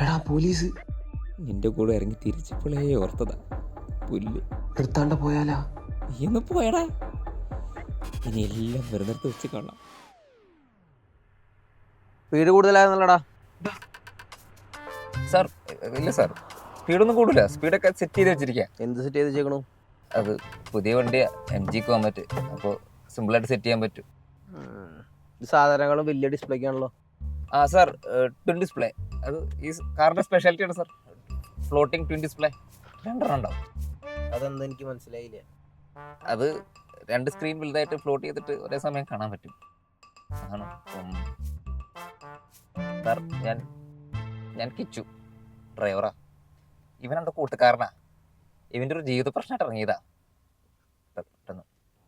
എടാ പോലീസ് നിന്റെ കൂടെ ഇറങ്ങി തിരിച്ചപ്പോഴേ ഓർത്തതാ. പുല്ല് നിർത്താണ്ട് പോയാലാ? നീ ഒന്ന് പോയടാ. ഇനി എല്ലാം വെറുതെ വെച്ച് കാണാം. സ്പീഡ് കൂടുതലായിരുന്നല്ലടാ. സാർ ഇല്ല സാർ, സ്പീഡൊന്നും കൂടില്ല. സ്പീഡൊക്കെ സെറ്റ് ചെയ്ത് വെച്ചിരിക്കുക. എന്ത് സെറ്റ് ചെയ്ത് വെച്ചേക്കണു? അത് പുതിയ വണ്ടിയാ, MG കോമറ്റ്. അപ്പോൾ സിമ്പിളായിട്ട് സെറ്റ് ചെയ്യാൻ പറ്റും. സാധാരണകളും വലിയ ഡിസ്പ്ലേക്ക് ആണല്ലോ. ആ സാർ, ട്വിൻ ഡിസ്പ്ലേ. അത് ഈ കാറിന്റെ സ്പെഷ്യാലിറ്റി ആണ് സാർ. ഫ്ലോട്ടിംഗ് ട്വിൻ ഡിസ്പ്ലേ 2 ഉണ്ടാവും. അതെന്താ എനിക്ക് മനസ്സിലായില്ല. അത് 2 സ്ക്രീൻ വലുതായിട്ട് ഫ്ലോട്ട് ചെയ്തിട്ട് ഒരേ സമയം കാണാൻ പറ്റും. ആണ് സാർ. ഞാൻ കിച്ചു, ഡ്രൈവറാ. ഇവൻ എൻ്റെ കൂട്ടുകാരനാ. ഇവൻ്റെ ഒരു ജീവിത പ്രശ്നമായിട്ട് ഇറങ്ങിയതാ പെട്ടെന്ന്.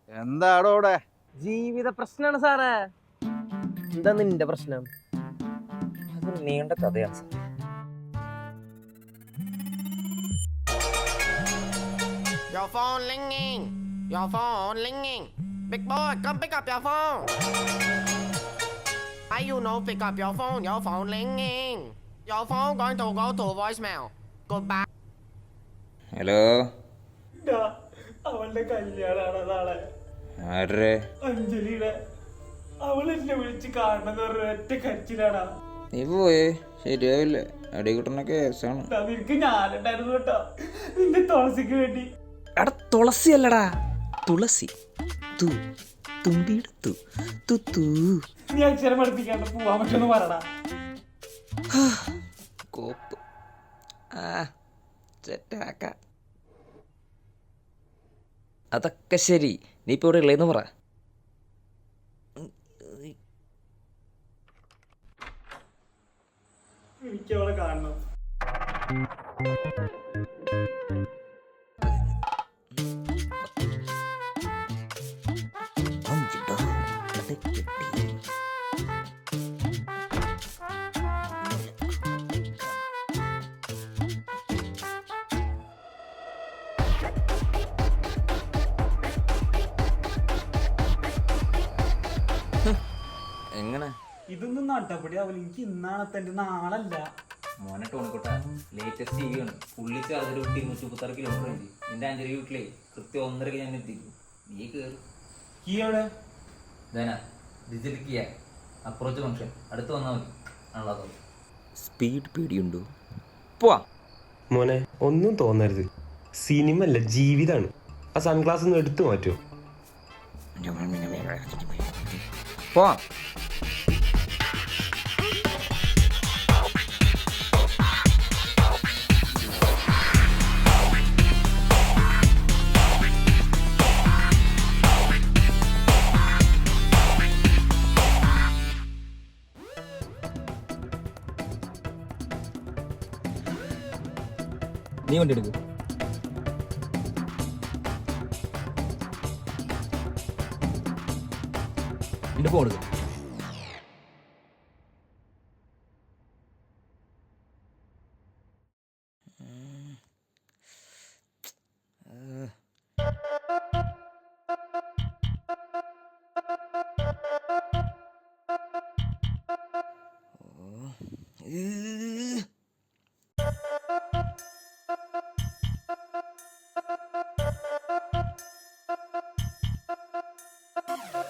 എന്താടോ ഇവിടെ? ജീവിത പ്രശ്നമാണ് സാറേ. എന്താ നിന്റെ പ്രശ്നം? അതൊരു നീണ്ട കഥയാണ് sir. Your phone ringing. Your phone ringing. Big boy, come pick up your phone. Why you no pick up your phone? Your phone ringing. Your phone going to go to voicemail. Goodbye. Hello, അവളുടെ കല്യാണാണ് നാളെ. ആരുടെ? അഞ്ജലിയുടെ. അവൾ എന്നെ വിളിച്ച് കാണണമെന്ന് പറഞ്ഞ ഒറ്റ കരച്ചിലാടാ. നീ പോയേ, ശരിയാവില്ല. അടി കിട്ടുന്ന കേസാണ്. നിനക്ക് ഞാനുണ്ടായിരുന്നു കേട്ടോ, നിന്റെ തുളസിക്ക് വേണ്ടി. എടാ തുളസി അല്ലടാ, തുളസി. തുമ്പിയുടെ നീ അക്ഷരം പഠിപ്പിക്കാണ്ട് പോവാൻ പറ്റുമെന്ന് പറയടാ. കോപ്പ് സെറ്റാക്ക. അതൊക്കെ ശരി, നീ ഇപ്പൊ ഇവിടെ ഉള്ളതെന്ന് പറ. എനിക്ക് അവളെ കാണണം. എങ്ങനെ? ഇതൊന്നും നട്ടപ്പടി അവൾ എനിക്ക് ഇന്നാണ് തന്റെ നാളല്ല. മോനെ ടോണിക്കോട്ട ലേറ്റസ്റ്റ് TV ആണ്. പുള്ളി ചാർജർ 236 കിലോമീറ്റർ ഉണ്ട്. നിന്റെ അഞ്ചര വീട്ടിലേ കൃത്യം 1:30 ഞാൻ എത്തിക്കും. നീ കേറി. കീ എവിടെ? ഡിജിറ്റൽ കീ അപ്രോച്ച് ഫംഗ്ഷൻ അടുത്ത് വന്നാൽ മതി. ആണല്ലോ. സ്പീഡ് പേടിയുണ്ടോ? പോവാ മോനെ, ഒന്നും തോന്നരുത്. സിനിമ അല്ല, ജീവിതാണ്. ആ സൺഗ്ലാസ് ഒന്ന് എടുത്തു മാറ്റോ? പോവാം. നീ വണ്ടി എടുക്കും. എന്റെ ഫോൺ എടുക്കും.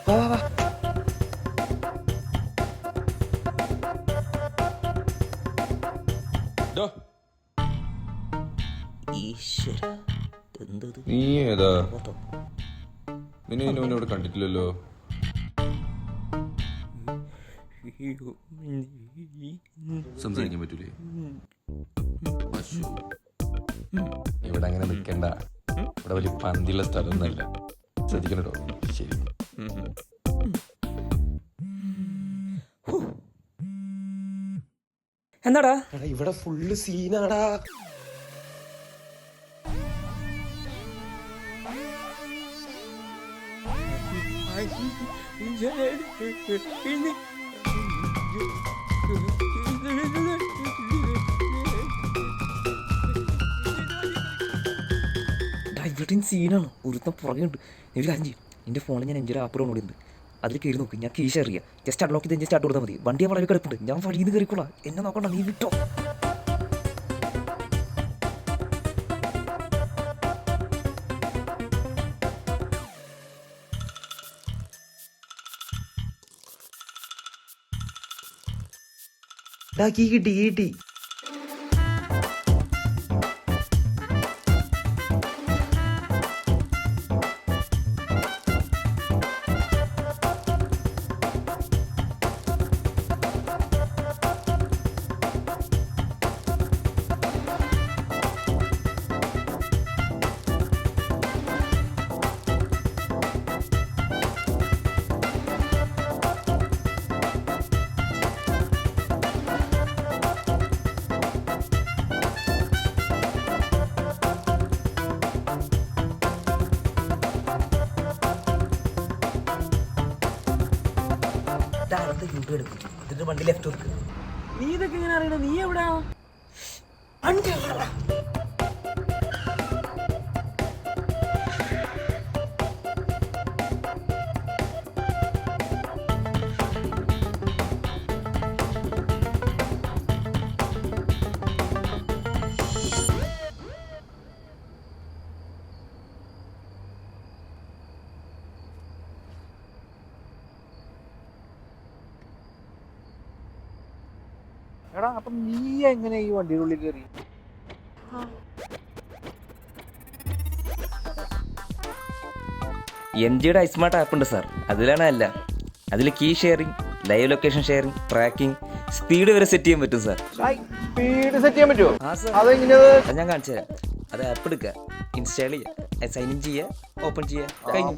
വാ. നീ ഏതാ? നിന്നെ ഇവിടെ കണ്ടിട്ടില്ലല്ലോ. സംസാരിക്കാൻ പറ്റൂലേ? ഇവിടെ അങ്ങനെ നിൽക്കണ്ട. ഇവിടെ വലിയ പന്തിയുള്ള സ്ഥലമൊന്നുമല്ല. ശ്രദ്ധിക്കണോ? ശരി. എന്താടാ ഇവിടെ ഫുള്ള് സീനാടാ. ഇവിടെ സീനാണ്. ഒരുത്തം പുറകെയുണ്ട്. ഒരു കാര്യം ചെയ്യും, എൻ്റെ ഫോണിൽ ഞാൻ എൻ്റെ ആപ്പ് ഡൗൺലോഡ് ചെയ്യുന്നുണ്ട്. അതിൽ കയറി നോക്കും. ഞാൻ കീശ അറിയാം. ജസ്റ്റ് അൺലോക്ക് ചെയ്ത് സ്റ്റാർട്ട് കൊടുത്താൽ മതി. വണ്ടി ഞാൻ വളരെ കിടപ്പുണ്ട്. ഞാൻ വഴിയിൽ നിന്ന് കയറിക്കോളാം. എന്നെ നോക്കണ്ട, നീ വിട്ടോ. കീ കിട്ടി. വണ്ടി ലെഫ്റ്റ് നീ ഇതൊക്കെ എങ്ങനെ അറിയണ? നീ എവിടാ? എടാ അപ്പൊ നീ എങ്ങനെ ഈ വണ്ടിയുടെ ഉള്ളിൽ കയറി? MGയുടെ ഐസ്മാർട്ട് ആപ്പ് ഉണ്ട് സാർ, അതിലാണ് അല്ല. അതിൽ key sharing, live location sharing, tracking, speed വരെ സെറ്റ് ചെയ്യാൻ പറ്റും സാർ. സ്പീഡ് സെറ്റ് ചെയ്യാൻ പറ്റുമോ? ആ സാർ, അതെങ്ങനെ? അത് ഞാൻ കാണിച്ചു തരാം. അത് ആപ്പ് എടുക്കുക, ഇൻസ്റ്റാൾ ചെയ്യുക, സൈൻ ഇൻ ചെയ്യുക, ഓപ്പൺ ചെയ്യുക, കഴിഞ്ഞു.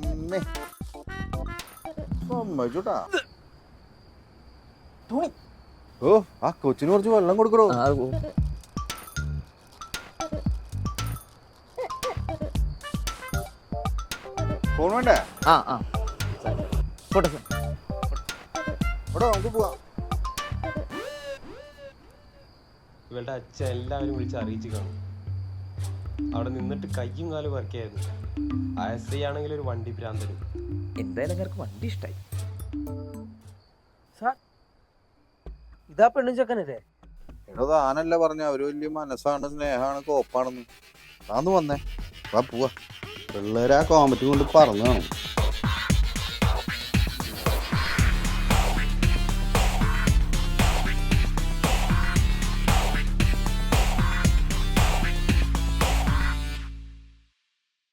ഓ ആ കൊച്ചിന് കുറച്ച് വെള്ളം കൊടുക്കണോ? ഫോൺ വേണ്ടേ? പോട്ടെ സാർ. ഇവിടെ നമുക്ക് പോവാം. ഇവളുടെ അച്ഛൻ എല്ലാവരും വിളിച്ച് അറിയിച്ച് കാണും. അവിടെ നിന്നിട്ട് കയ്യും കാലും വർക്കായിരുന്നു. SI ആണെങ്കിൽ ഒരു വണ്ടി ഭ്രാന്തനും. എന്തായാലും എനിക്ക് വണ്ടി ഇഷ്ടമായി. ഇതാ പെണ്ണും ചെക്കനല്ലേ? എടോ താനല്ല പറഞ്ഞ അവര് വലിയ മനസ്സാണ്, സ്നേഹമാണ്, കോപ്പാണെന്ന്. താന്ന് വന്നേ, വാ പോവാ. പിള്ളേരെ ആ കോമ്പറ്റും കൊണ്ട് പറന്നു കാണും.